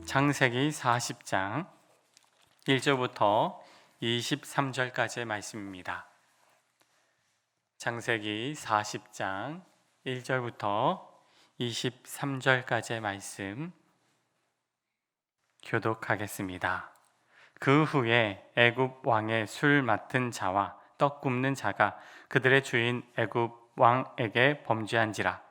창세기 40장 1절부터 23절까지의 말씀입니다. 창세기 40장 1절부터 23절까지의 말씀 교독하겠습니다. 그 후에 애굽 왕의 술 맡은 자와 떡 굽는 자가 그들의 주인 애굽 왕에게 범죄한지라.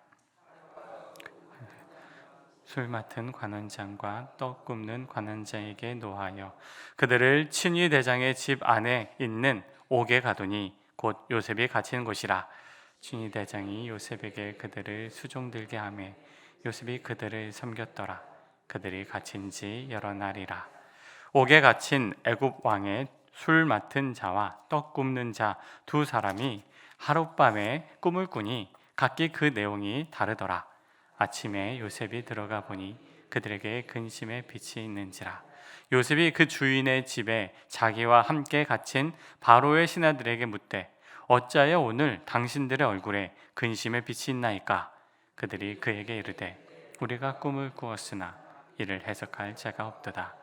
술 맡은 관원장과 떡 굽는 관원장에게 노하여 그들을 친위 대장의 집 안에 있는 옥에 가두니 곧 요셉이 갇힌 곳이라. 친위 대장이 요셉에게 그들을 수종들게 하매 요셉이 그들을 섬겼더라. 그들이 갇힌 지 여러 날이라. 옥에 갇힌 애굽 왕의 술 맡은 자와 떡 굽는 자 두 사람이 하룻밤에 꿈을 꾸니 각기 그 내용이 다르더라. 아침에 요셉이 들어가 보니 그들에게 근심의 빛이 있는지라. 요셉이 그 주인의 집에 자기와 함께 갇힌 바로의 신하들에게 묻되 어찌하여 오늘 당신들의 얼굴에 근심의 빛이 있나이까? 그들이 그에게 이르되 우리가 꿈을 꾸었으나 이를 해석할 자가 없도다.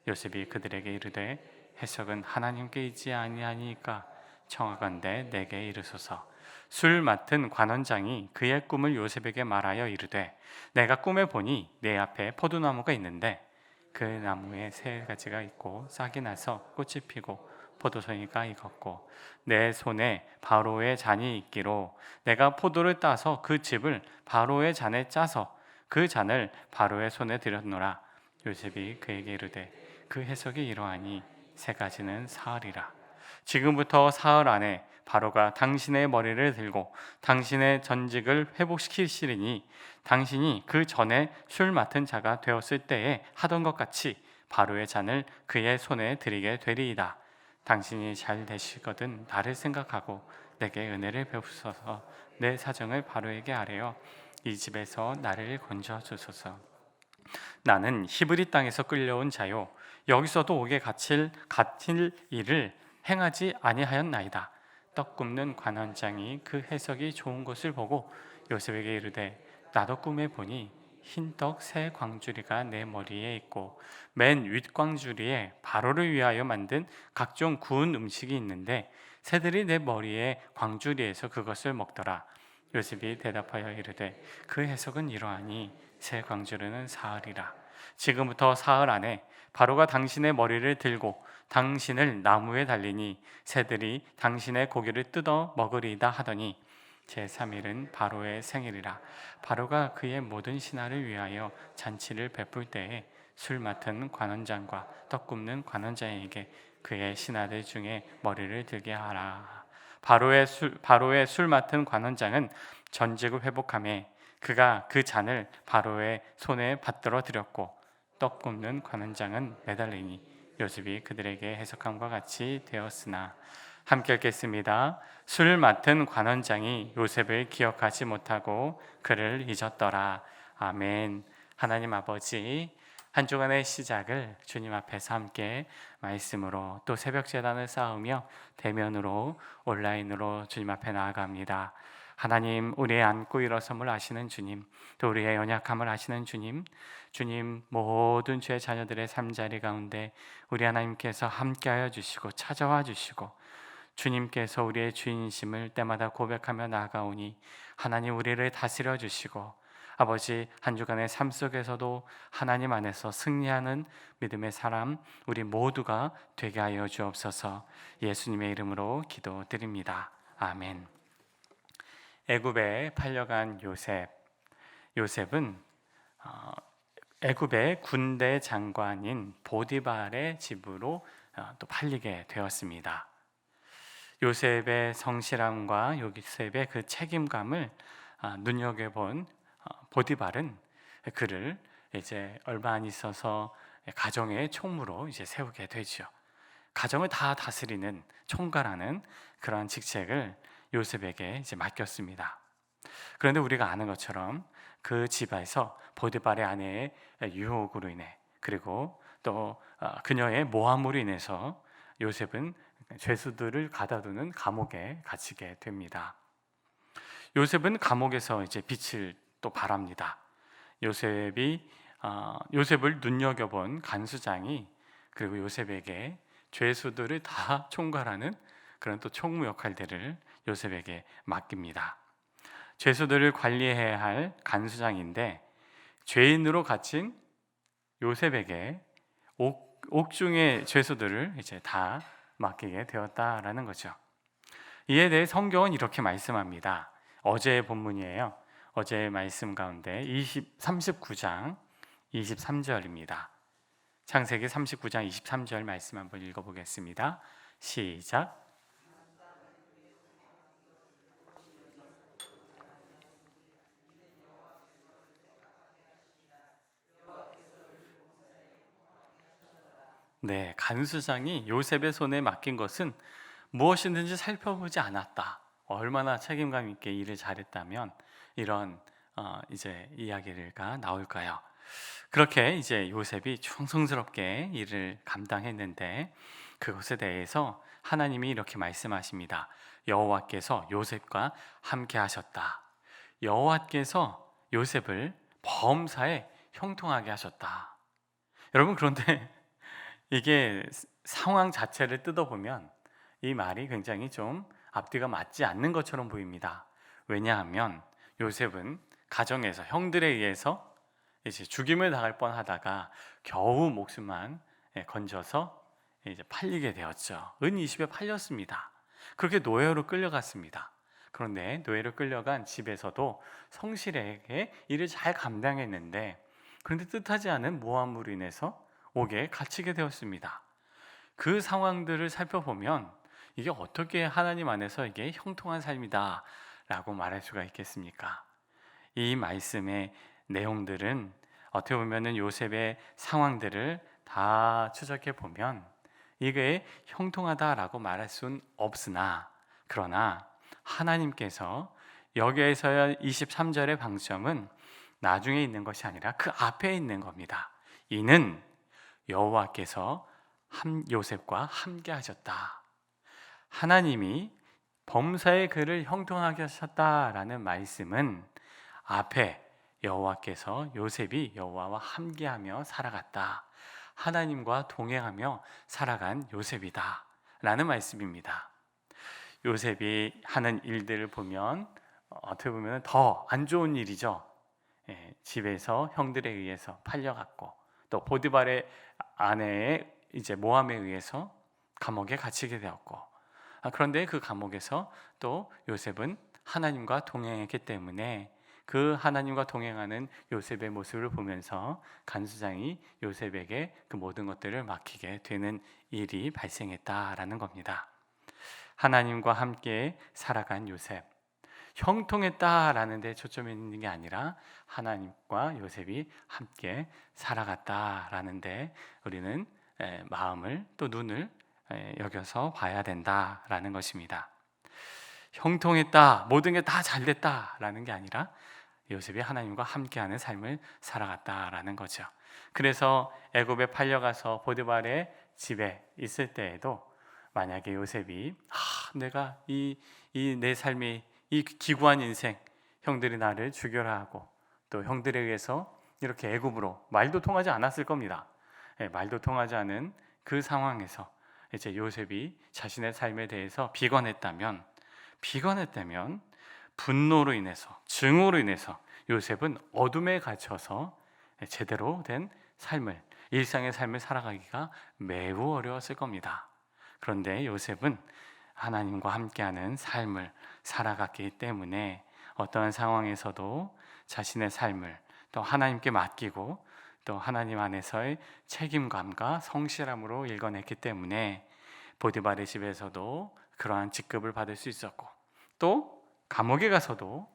요셉이 그들에게 이르되 해석은 하나님께 있지 아니하니까 청하건대 내게 이르소서. 술 맡은 관원장이 그의 꿈을 요셉에게 말하여 이르되 내가 꿈에 보니 내 앞에 포도나무가 있는데 그 나무에 세 가지가 있고 싹이 나서 꽃이 피고 포도송이가 익었고 내 손에 바로의 잔이 있기로 내가 포도를 따서 그 즙을 바로의 잔에 짜서 그 잔을 바로의 손에 들였노라. 요셉이 그에게 이르되 그 해석이 이러하니 세 가지는 사흘이라. 지금부터 사흘 안에 바로가 당신의 머리를 들고 당신의 전직을 회복시키시리니 당신이 그 전에 술 맡은 자가 되었을 때에 하던 것 같이 바로의 잔을 그의 손에 드리게 되리이다. 당신이 잘 되시거든 나를 생각하고 내게 은혜를 베푸소서. 내 사정을 바로에게 아뢰어 이 집에서 나를 건져 주소서. 나는 히브리 땅에서 끌려온 자요 여기서도 옥에 갇힐 일을 행하지 아니하였나이다. 떡 굽는 관원장이 그 해석이 좋은 것을 보고 요셉에게 이르되 나도 꿈에 보니 흰떡 세 광주리가 내 머리에 있고 맨 윗 광주리에 바로를 위하여 만든 각종 구운 음식이 있는데 새들이 내 머리에 광주리에서 그것을 먹더라. 요셉이 대답하여 이르되 그 해석은 이러하니 새 광주리는 사흘이라. 지금부터 사흘 안에 바로가 당신의 머리를 들고 당신을 나무에 달리니 새들이 당신의 고기를 뜯어 먹으리이다 하더니 제3일은 바로의 생일이라. 바로가 그의 모든 신하를 위하여 잔치를 베풀 때에 술 맡은 관원장과 떡 굽는 관원장에게 그의 신하들 중에 머리를 들게 하라. 바로의 술 맡은 관원장은 전직을 회복하며 그가 그 잔을 바로의 손에 받들어 드렸고 떡 굽는 관원장은 매달리니 요셉이 그들에게 해석함과 같이 되었으나. 함께 읽겠습니다. 술 맡은 관원장이 요셉을 기억하지 못하고 그를 잊었더라. 아멘. 하나님 아버지, 한 주간의 시작을 주님 앞에서 함께 말씀으로 또 새벽 제단을 쌓으며 대면으로 온라인으로 주님 앞에 나아갑니다. 하나님, 우리의 앉고 일어섬을 아시는 주님, 또 우리의 연약함을 아시는 주님, 주님 모든 죄의 자녀들의 삶자리 가운데 우리 하나님께서 함께하여 주시고 찾아와 주시고 주님께서 우리의 주인이심을 때마다 고백하며 나아가오니 하나님 우리를 다스려 주시고 아버지 한 주간의 삶 속에서도 하나님 안에서 승리하는 믿음의 사람 우리 모두가 되게 하여 주옵소서. 예수님의 이름으로 기도드립니다. 아멘. 애굽에 팔려간 요셉은 애굽의 군대 장관인 보디발의 집으로 또 팔리게 되었습니다. 요셉의 성실함과 요셉의 그 책임감을 눈여겨본 보디발은 그를 이제 얼마 안 있어서 가정의 총무로 이제 세우게 되죠. 가정을 다 다스리는 총괄하는 그러한 직책을 요셉에게 이제 맡겼습니다. 그런데 우리가 아는 것처럼 그 집에서 보디발의 아내의 유혹으로 인해 그리고 또 그녀의 모함으로 인해서 요셉은 죄수들을 가둬두는 감옥에 갇히게 됩니다. 요셉은 감옥에서 이제 빛을 또 발합니다. 요셉이 요셉을 눈여겨본 간수장이 그리고 요셉에게 죄수들을 다 총괄하는 그런 또 총무 역할들을 요셉에게 맡깁니다. 죄수들을 관리해야 할 간수장인데 죄인으로 갇힌 요셉에게 옥중의 죄수들을 이제 다 맡기게 되었다라는 거죠. 이에 대해 성경은 이렇게 말씀합니다. 어제의 본문이에요. 어제의 말씀 가운데 39장 23절입니다. 창세기 39장 23절 말씀 한번 읽어보겠습니다. 시작. 네, 간수장이 요셉의 손에 맡긴 것은 무엇이든지 살펴보지 않았다. 얼마나 책임감 있게 일을 잘했다면 이런 이제 이야기가 나올까요? 그렇게 이제 요셉이 충성스럽게 일을 감당했는데 그것에 대해서 하나님이 이렇게 말씀하십니다. 여호와께서 요셉과 함께 하셨다. 여호와께서 요셉을 범사에 형통하게 하셨다. 여러분, 그런데 이게 상황 자체를 뜯어보면 이 말이 굉장히 좀 앞뒤가 맞지 않는 것처럼 보입니다. 왜냐하면 요셉은 가정에서 형들에 의해서 이제 죽임을 당할 뻔하다가 겨우 목숨만 건져서 이제 팔리게 되었죠. 은 20에 팔렸습니다. 그렇게 노예로 끌려갔습니다. 그런데 노예로 끌려간 집에서도 성실하게 일을 잘 감당했는데 그런데 뜻하지 않은 모함으로 인해서 옥에 갇히게 되었습니다. 그 상황들을 살펴보면 이게 어떻게 하나님 안에서 이게 형통한 삶이다 라고 말할 수가 있겠습니까? 이 말씀의 내용들은 어떻게 보면 요셉의 상황들을 다 추적해 보면 이게 형통하다라고 말할 수는 없으나 그러나 하나님께서 여기에서 23절의 방점은 나중에 있는 것이 아니라 그 앞에 있는 겁니다. 이는 여호와께서 요셉과 함께 하셨다. 하나님이 범사의 그를 형통하게 하셨다라는 말씀은 앞에 여호와께서 요셉이 여호와와 함께하며 살아갔다. 하나님과 동행하며 살아간 요셉이다 라는 말씀입니다. 요셉이 하는 일들을 보면 어떻게 보면 더 안 좋은 일이죠. 집에서 형들에 의해서 팔려갔고 또 보디발의 아내의 이제 모함에 의해서 감옥에 갇히게 되었고 그런데 그 감옥에서 또 요셉은 하나님과 동행했기 때문에 그 하나님과 동행하는 요셉의 모습을 보면서 간수장이 요셉에게 그 모든 것들을 맡기게 되는 일이 발생했다라는 겁니다. 하나님과 함께 살아간 요셉, 형통했다라는 데 초점이 있는 게 아니라 하나님과 요셉이 함께 살아갔다라는 데 우리는 마음을 또 눈을 여겨서 봐야 된다라는 것입니다. 형통했다, 모든 게 다 잘됐다라는 게 아니라 요셉이 하나님과 함께하는 삶을 살아갔다라는 거죠. 그래서 애굽에 팔려가서 보디발의 집에 있을 때에도 만약에 요셉이 내가 이 내 삶이 이 기구한 인생, 형들이 나를 죽여라 하고 또 형들에 의해서 이렇게 애굽으로 말도 통하지 않았을 겁니다. 말도 통하지 않은 그 상황에서 이제 요셉이 자신의 삶에 대해서 비관했다면 분노로 인해서 증오로 인해서 요셉은 어둠에 갇혀서 제대로 된 삶을 일상의 삶을 살아가기가 매우 어려웠을 겁니다. 그런데 요셉은 하나님과 함께하는 삶을 살아갔기 때문에 어떠한 상황에서도 자신의 삶을 또 하나님께 맡기고 또 하나님 안에서의 책임감과 성실함으로 일궈냈기 때문에 보디발의 집에서도 그러한 직급을 받을 수 있었고 또 감옥에 가서도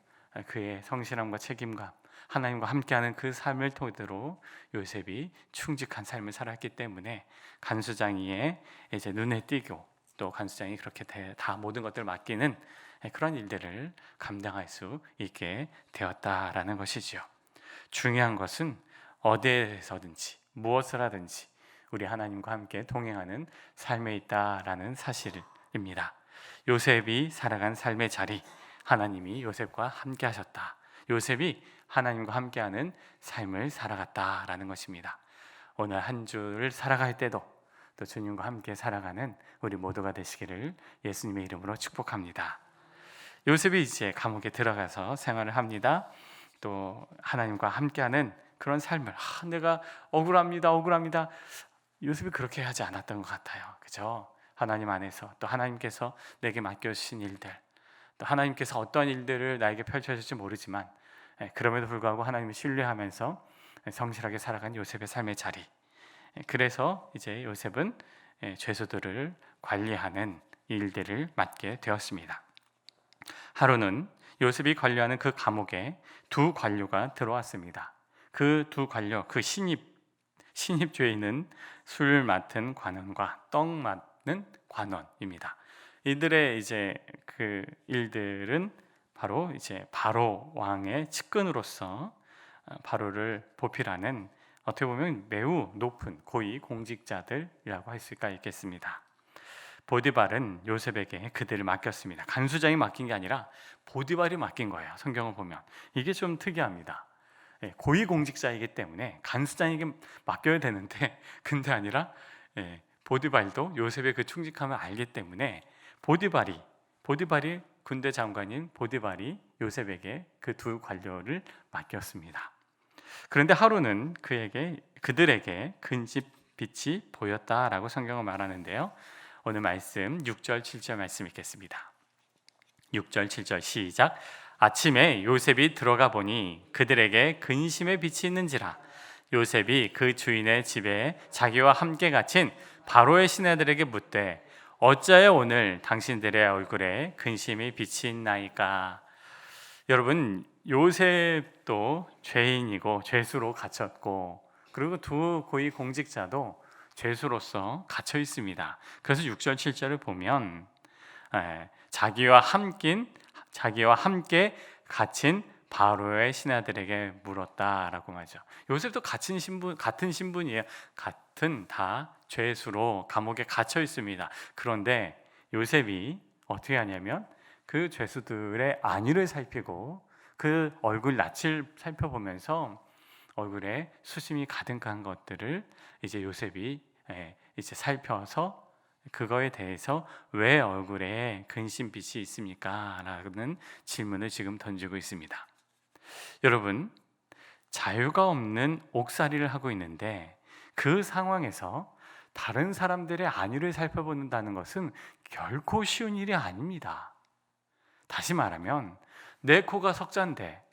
그의 성실함과 책임감 하나님과 함께하는 그 삶을 토대로 요셉이 충직한 삶을 살았기 때문에 간수장이의 이제 눈에 띄고 또 간수장이 그렇게 다 모든 것들을 맡기는 그런 일들을 감당할 수 있게 되었다라는 것이죠. 중요한 것은 어디에서든지 무엇을 하든지 우리 하나님과 함께 동행하는 삶에 있다라는 사실입니다. 요셉이 살아간 삶의 자리, 하나님이 요셉과 함께 하셨다. 요셉이 하나님과 함께하는 삶을 살아갔다라는 것입니다. 오늘 한 주를 살아갈 때도 또 주님과 함께 살아가는 우리 모두가 되시기를 예수님의 이름으로 축복합니다. 요셉이 이제 감옥에 들어가서 생활을 합니다. 또 하나님과 함께하는 그런 삶을 내가 억울합니다. 요셉이 그렇게 하지 않았던 것 같아요. 그죠? 하나님 안에서 또 하나님께서 내게 맡겨주신 일들, 또 하나님께서 어떤 일들을 나에게 펼쳐질지 모르지만 그럼에도 불구하고 하나님을 신뢰하면서 성실하게 살아간 요셉의 삶의 자리. 그래서 이제 요셉은 죄수들을 관리하는 일들을 맡게 되었습니다. 하루는 요셉이 관리하는 그 감옥에 두 관료가 들어왔습니다. 그 두 관료, 그 신입 죄인은 술 맡은 관원과 떡 맡는 관원입니다. 이들의 이제 그 일들은 바로 이제 바로 왕의 측근으로서 바로를 보필하는 어떻게 보면 매우 높은 고위 공직자들이라고 할 수가 있겠습니다. 보디발은 요셉에게 그들을 맡겼습니다. 간수장이 맡긴 게 아니라 보디발이 맡긴 거예요. 성경을 보면 이게 좀 특이합니다. 고위 공직자이기 때문에 간수장에게 맡겨야 되는데 근데 아니라 보디발도 요셉의 그 충직함을 알기 때문에 보디발이 군대 장관인 보디발이 요셉에게 그 두 관료를 맡겼습니다. 그런데 하루는 그들에게 근심빛이 보였다라고 성경은 말하는데요. 오늘 말씀 6절 7절 말씀 읽겠습니다. 6절 7절 시작. 아침에 요셉이 들어가 보니 그들에게 근심의 빛이 있는지라. 요셉이 그 주인의 집에 자기와 함께 갇힌 바로의 신하들에게 묻되 어찌하여 오늘 당신들의 얼굴에 근심이 빛이 있나이까. 여러분, 요셉도 죄인이고 죄수로 갇혔고 그리고 두 고위 공직자도 죄수로서 갇혀 있습니다. 그래서 6절 7절을 보면 자기와 함께 갇힌 바로의 신하들에게 물었다라고 하죠. 요셉도 같은 신분이에요. 같은 다 죄수로 감옥에 갇혀 있습니다. 그런데 요셉이 어떻게 하냐면 그 죄수들의 안위를 살피고 그 얼굴 낯을 살펴보면서 얼굴에 수심이 가득한 것들을 이제 요셉이 이제 살펴서 그거에 대해서 왜 얼굴에 근심빛이 있습니까? 라는 질문을 지금 던지고 있습니다. 여러분, 자유가 없는 옥살이를 하고 있는데 그 상황에서 다른 사람들의 안위를 살펴본다는 것은 결코 쉬운 일이 아닙니다. 다시 말하면 내 코가 석잔데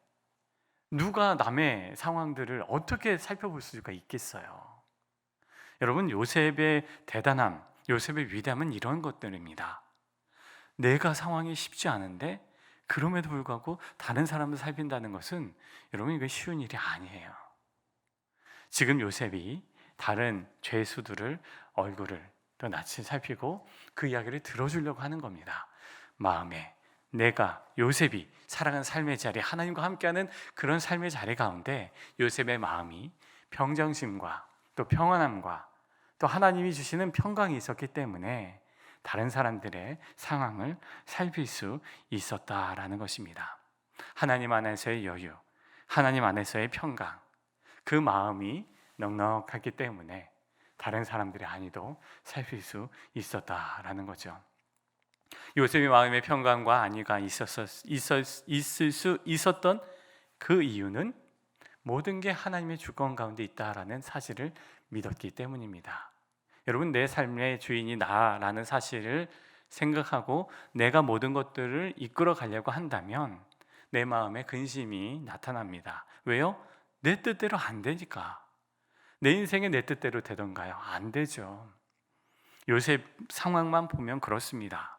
누가 남의 상황들을 어떻게 살펴볼 수가 있겠어요? 여러분, 요셉의 대단함, 요셉의 위대함은 이런 것들입니다. 내가 상황이 쉽지 않은데 그럼에도 불구하고 다른 사람을 살핀다는 것은 여러분 이거 쉬운 일이 아니에요. 지금 요셉이 다른 죄수들을 얼굴을 또 낯을 살피고 그 이야기를 들어주려고 하는 겁니다. 마음에 요셉이 살아가는 삶의 자리, 하나님과 함께하는 그런 삶의 자리 가운데 요셉의 마음이 평정심과 또 평안함과 또 하나님이 주시는 평강이 있었기 때문에 다른 사람들의 상황을 살필 수 있었다라는 것입니다. 하나님 안에서의 여유, 하나님 안에서의 평강, 그 마음이 넉넉하기 때문에 다른 사람들의 안위도 살필 수 있었다라는 거죠. 요셉의 마음의 평강과 안위가 있을 수 있었던 그 이유는 모든 게 하나님의 주권 가운데 있다라는 사실을 믿었기 때문입니다. 여러분, 내 삶의 주인이 나라는 사실을 생각하고 내가 모든 것들을 이끌어 가려고 한다면 내 마음에 근심이 나타납니다. 왜요? 내 뜻대로 안 되니까. 내 인생에 내 뜻대로 되던가요? 안 되죠. 요셉 상황만 보면 그렇습니다.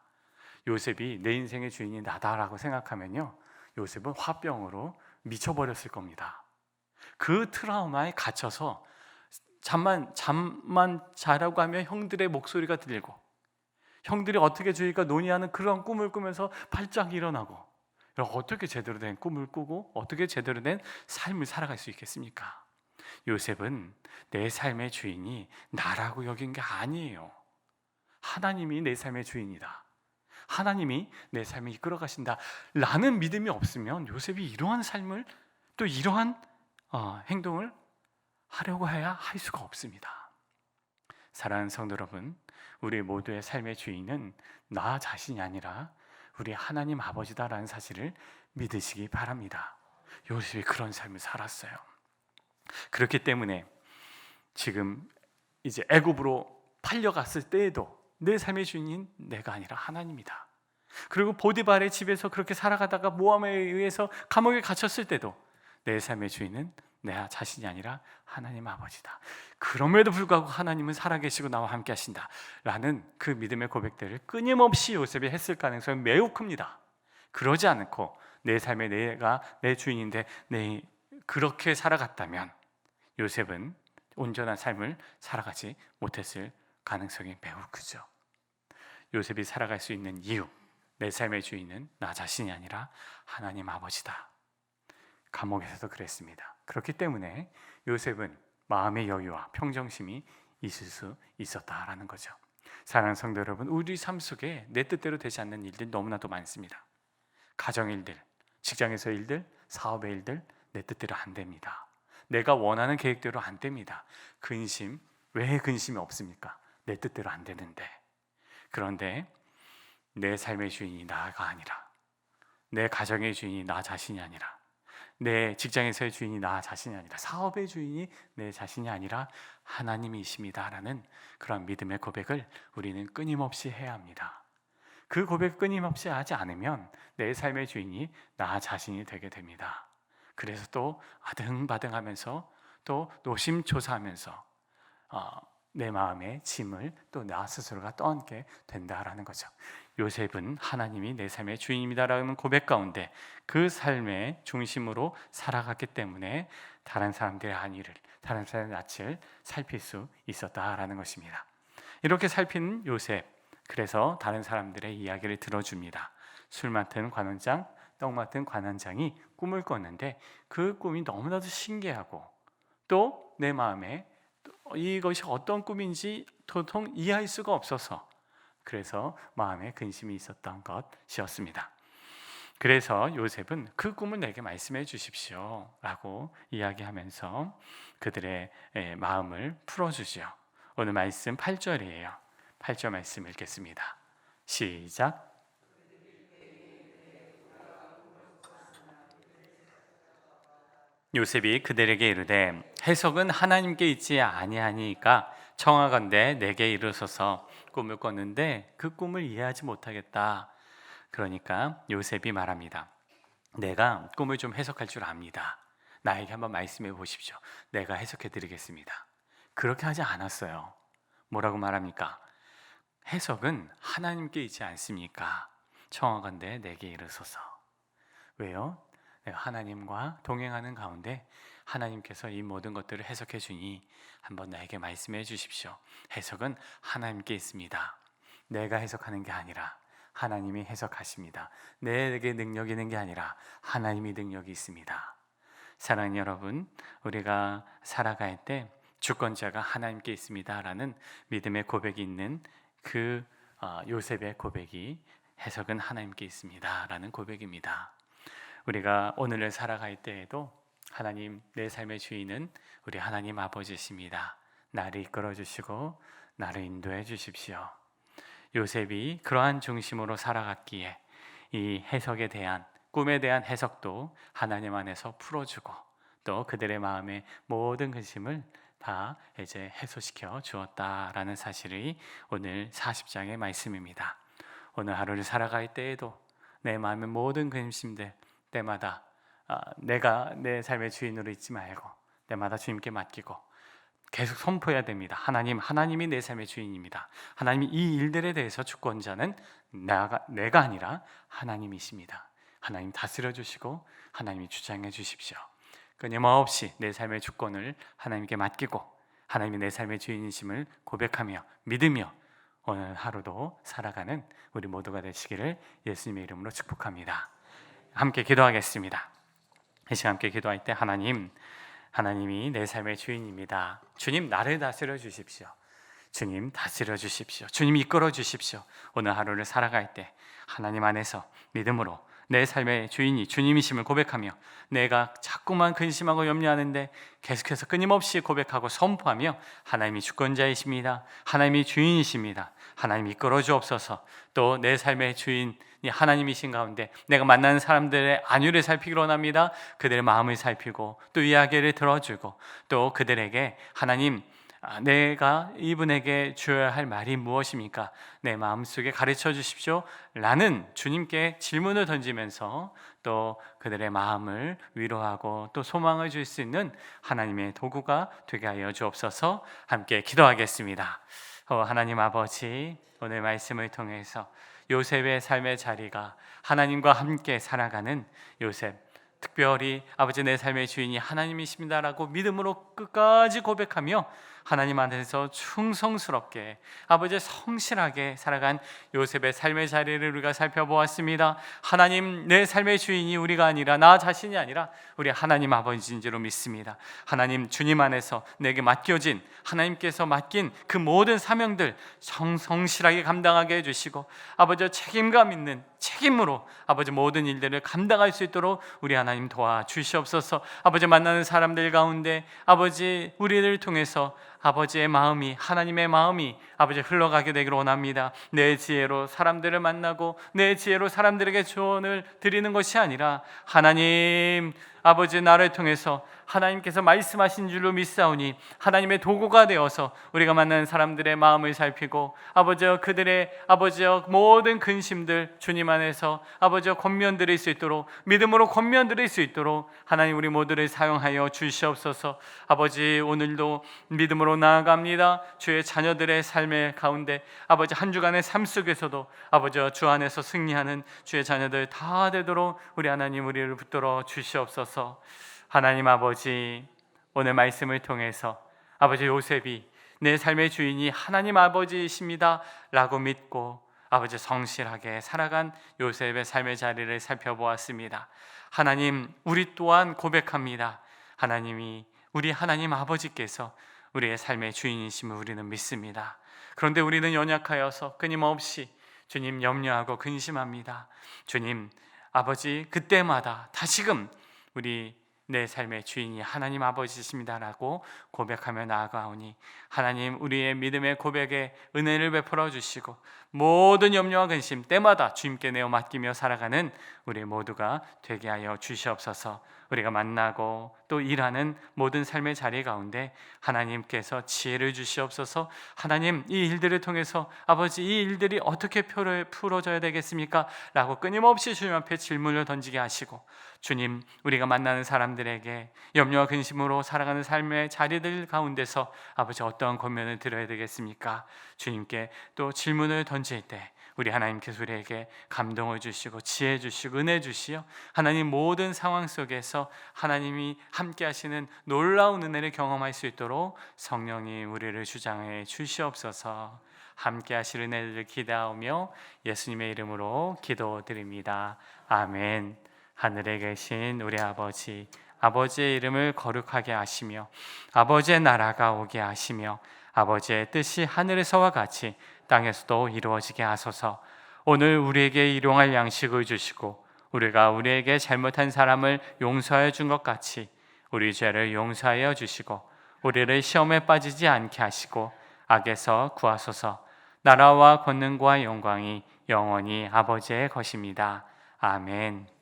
요셉이 내 인생의 주인이 나다라고 생각하면요, 요셉은 화병으로 미쳐버렸을 겁니다. 그 트라우마에 갇혀서 잠만 자라고 하면 형들의 목소리가 들리고 형들이 어떻게 죽일까 논의하는 그런 꿈을 꾸면서 발작 일어나고, 어떻게 제대로 된 꿈을 꾸고 어떻게 제대로 된 삶을 살아갈 수 있겠습니까? 요셉은 내 삶의 주인이 나라고 여긴 게 아니에요. 하나님이 내 삶의 주인이다. 하나님이 내 삶을 이끌어 가신다 라는 믿음이 없으면 요셉이 이러한 삶을 또 이러한 행동을 하려고 해야 할 수가 없습니다. 사랑하는 성도 여러분, 우리 모두의 삶의 주인은 나 자신이 아니라 우리 하나님 아버지다라는 사실을 믿으시기 바랍니다. 요셉이 그런 삶을 살았어요. 그렇기 때문에 지금 이제 애굽으로 팔려갔을 때에도 내 삶의 주인인 내가 아니라 하나님이다. 그리고 보디발의 집에서 그렇게 살아가다가 모함에 의해서 감옥에 갇혔을 때도 내 삶의 주인은 내 자신이 아니라 하나님 아버지다. 그럼에도 불구하고 하나님은 살아계시고 나와 함께 하신다 라는 그 믿음의 고백들을 끊임없이 요셉이 했을 가능성이 매우 큽니다. 그러지 않고 내 삶에 내가 내 주인인데 그렇게 살아갔다면 요셉은 온전한 삶을 살아가지 못했을 가능성이 매우 크죠. 요셉이 살아갈 수 있는 이유, 내 삶의 주인은 나 자신이 아니라 하나님 아버지다. 감옥에서도 그랬습니다. 그렇기 때문에 요셉은 마음의 여유와 평정심이 있을 수 있었다라는 거죠. 사랑하는 성도 여러분, 우리 삶 속에 내 뜻대로 되지 않는 일들이 너무나도 많습니다. 가정 일들, 직장에서 일들, 사업의 일들 내 뜻대로 안 됩니다. 내가 원하는 계획대로 안 됩니다. 근심, 왜 근심이 없습니까? 내 뜻대로 안 되는데. 그런데 내 삶의 주인이 나가 아니라, 내 가정의 주인이 나 자신이 아니라, 내 직장에서의 주인이 나 자신이 아니라, 사업의 주인이 내 자신이 아니라 하나님이십니다라는 그런 믿음의 고백을 우리는 끊임없이 해야 합니다. 그 고백 끊임없이 하지 않으면 내 삶의 주인이 나 자신이 되게 됩니다. 그래서 또 아등바등하면서 또 노심초사하면서 내 마음의 짐을 또 나 스스로가 떠안게 된다라는 거죠. 요셉은 하나님이 내 삶의 주인입니다라는 고백 가운데 그 삶의 중심으로 살아갔기 때문에 다른 사람들의 안위를, 다른 사람의 낯을 살필 수 있었다라는 것입니다. 이렇게 살피는 요셉, 그래서 다른 사람들의 이야기를 들어줍니다. 술 맡은 관원장, 떡 맡은 관원장이 꿈을 꿨는데 그 꿈이 너무나도 신기하고 또 내 마음에 이것이 어떤 꿈인지 도통 이해할 수가 없어서 그래서 마음에 근심이 있었던 것이었습니다. 그래서 요셉은 그 꿈을 내게 말씀해 주십시오 라고 이야기하면서 그들의 마음을 풀어주죠. 오늘 말씀 8절이에요. 8절 말씀 읽겠습니다. 시작. 요셉이 그들에게 이르되 해석은 하나님께 있지 아니하니까 청하건대 내게 이르소서. 꿈을 꿨는데 그 꿈을 이해하지 못하겠다. 그러니까 요셉이 말합니다. 내가 꿈을 좀 해석할 줄 압니다. 나에게 한번 말씀해 보십시오. 내가 해석해 드리겠습니다. 그렇게 하지 않았어요. 뭐라고 말합니까? 해석은 하나님께 있지 않습니까? 청하건대 내게 이르소서. 왜요? 내가 하나님과 동행하는 가운데 하나님께서 이 모든 것들을 해석해 주니 한번 나에게 말씀해 주십시오. 해석은 하나님께 있습니다. 내가 해석하는 게 아니라 하나님이 해석하십니다. 내게 능력이 있는 게 아니라 하나님이 능력이 있습니다. 사랑하는 여러분, 우리가 살아갈 때 주권자가 하나님께 있습니다라는 믿음의 고백이 있는 그 요셉의 고백이 해석은 하나님께 있습니다라는 고백입니다. 우리가 오늘을 살아갈 때에도 하나님, 내 삶의 주인은 우리 하나님 아버지십니다. 나를 이끌어 주시고 나를 인도해 주십시오. 요셉이 그러한 중심으로 살아갔기에 이 해석에 대한, 꿈에 대한 해석도 하나님 안에서 풀어주고 또 그들의 마음의 모든 근심을 다 이제 해소시켜 주었다라는 사실이 오늘 40장의 말씀입니다. 오늘 하루를 살아갈 때에도 내 마음의 모든 근심들 때마다 내가 내 삶의 주인으로 있지 말고 때마다 주님께 맡기고 계속 선포해야 됩니다. 하나님이 내 삶의 주인입니다. 하나님이 이 일들에 대해서 주권자는 내가 아니라 하나님이십니다. 하나님 다스려 주시고 하나님이 주장해 주십시오. 끊임없이 내 삶의 주권을 하나님께 맡기고 하나님이 내 삶의 주인이심을 고백하며 믿으며 오늘 하루도 살아가는 우리 모두가 되시기를 예수님의 이름으로 축복합니다. 함께 기도하겠습니다. 이 시간 함께 기도할 때 하나님이 내 삶의 주인입니다. 주님, 나를 다스려 주십시오. 주님 다스려 주십시오. 주님 이끌어 주십시오. 오늘 하루를 살아갈 때 하나님 안에서 믿음으로 내 삶의 주인이 주님이심을 고백하며 내가 자꾸만 근심하고 염려하는데 계속해서 끊임없이 고백하고 선포하며 하나님이 주권자이십니다. 하나님이 주인이십니다. 하나님 이끌어 주옵소서. 또 내 삶의 주인이 하나님이신 가운데 내가 만나는 사람들의 안위를 살피기로 원합니다. 그들의 마음을 살피고 또 이야기를 들어주고 또 그들에게 하나님 내가 이분에게 주어야 할 말이 무엇입니까? 내 마음속에 가르쳐 주십시오 라는 주님께 질문을 던지면서 또 그들의 마음을 위로하고 또 소망을 줄 수 있는 하나님의 도구가 되게 하여 주옵소서. 함께 기도하겠습니다. 하나님 아버지, 오늘 말씀을 통해서 요셉의 삶의 자리가 하나님과 함께 살아가는 요셉, 특별히 아버지 내 삶의 주인이 하나님이십니다라고 믿음으로 끝까지 고백하며 하나님 안에서 충성스럽게 아버지 성실하게 살아간 요셉의 삶의 자리를 우리가 살펴보았습니다. 하나님, 내 삶의 주인이 우리가 아니라 나 자신이 아니라 우리 하나님 아버지인 줄로 믿습니다. 하나님, 주님 안에서 내게 맡겨진 하나님께서 맡긴 그 모든 사명들 성실하게 감당하게 해주시고 아버지 책임감 있는 책임으로 아버지 모든 일들을 감당할 수 있도록 우리 하나님 도와주시옵소서. 아버지 만나는 사람들 가운데 아버지 우리를 통해서 아버지의 마음이 하나님의 마음이 아버지 흘러가게 되기를 원합니다. 내 지혜로 사람들을 만나고 내 지혜로 사람들에게 조언을 드리는 것이 아니라 하나님 아버지 나를 통해서 하나님께서 말씀하신 줄로 믿사오니 하나님의 도구가 되어서 우리가 만나는 사람들의 마음을 살피고 아버지여 그들의 아버지여 모든 근심들 주님 안에서 아버지여 권면드릴 수 있도록 믿음으로 권면드릴 수 있도록 하나님 우리 모두를 사용하여 주시옵소서. 아버지 오늘도 믿음으로 나아갑니다. 주의 자녀들의 삶의 가운데 아버지 한 주간의 삶 속에서도 아버지여 주 안에서 승리하는 주의 자녀들 다 되도록 우리 하나님 우리를 붙들어 주시옵소서. 하나님 아버지, 오늘 말씀을 통해서 아버지 요셉이 내 삶의 주인이 하나님 아버지이십니다 라고 믿고 아버지 성실하게 살아간 요셉의 삶의 자리를 살펴보았습니다. 하나님, 우리 또한 고백합니다. 하나님이 우리 하나님 아버지께서 우리의 삶의 주인이심을 우리는 믿습니다. 그런데 우리는 연약하여서 끊임없이 주님 염려하고 근심합니다. 주님 아버지, 그때마다 다시금 우리 내 삶의 주인이 하나님 아버지십니다라고 고백하며 나아가오니 하나님 우리의 믿음의 고백에 은혜를 베풀어 주시고 모든 염려와 근심 때마다 주님께 내어 맡기며 살아가는 우리 모두가 되게 하여 주시옵소서. 우리가 만나고 또 일하는 모든 삶의 자리 가운데 하나님께서 지혜를 주시옵소서. 하나님, 이 일들을 통해서 아버지 이 일들이 어떻게 풀어져야 되겠습니까? 라고 끊임없이 주님 앞에 질문을 던지게 하시고 주님, 우리가 만나는 사람들에게 염려와 근심으로 살아가는 삶의 자리들 가운데서 아버지 어떠한 권면을 드려야 되겠습니까? 주님께 또 질문을 던질 때 우리 하나님께서 우리에게 감동을 주시고 지혜 주시고 은혜 주시어 하나님 모든 상황 속에서 하나님이 함께 하시는 놀라운 은혜를 경험할 수 있도록 성령이 우리를 주장해 주시옵소서. 함께 하실 은혜를 기대하며 예수님의 이름으로 기도드립니다. 아멘. 하늘에 계신 우리 아버지, 아버지의 이름을 거룩하게 하시며 아버지의 나라가 오게 하시며 아버지의 뜻이 하늘에서와 같이 땅에서도 이루어지게 하소서. 오늘 우리에게 일용할 양식을 주시고 우리가 우리에게 잘못한 사람을 용서하여 준 것 같이 우리 죄를 용서하여 주시고 우리를 시험에 빠지지 않게 하시고 악에서 구하소서. 나라와 권능과 영광이 영원히 아버지의 것입니다. 아멘.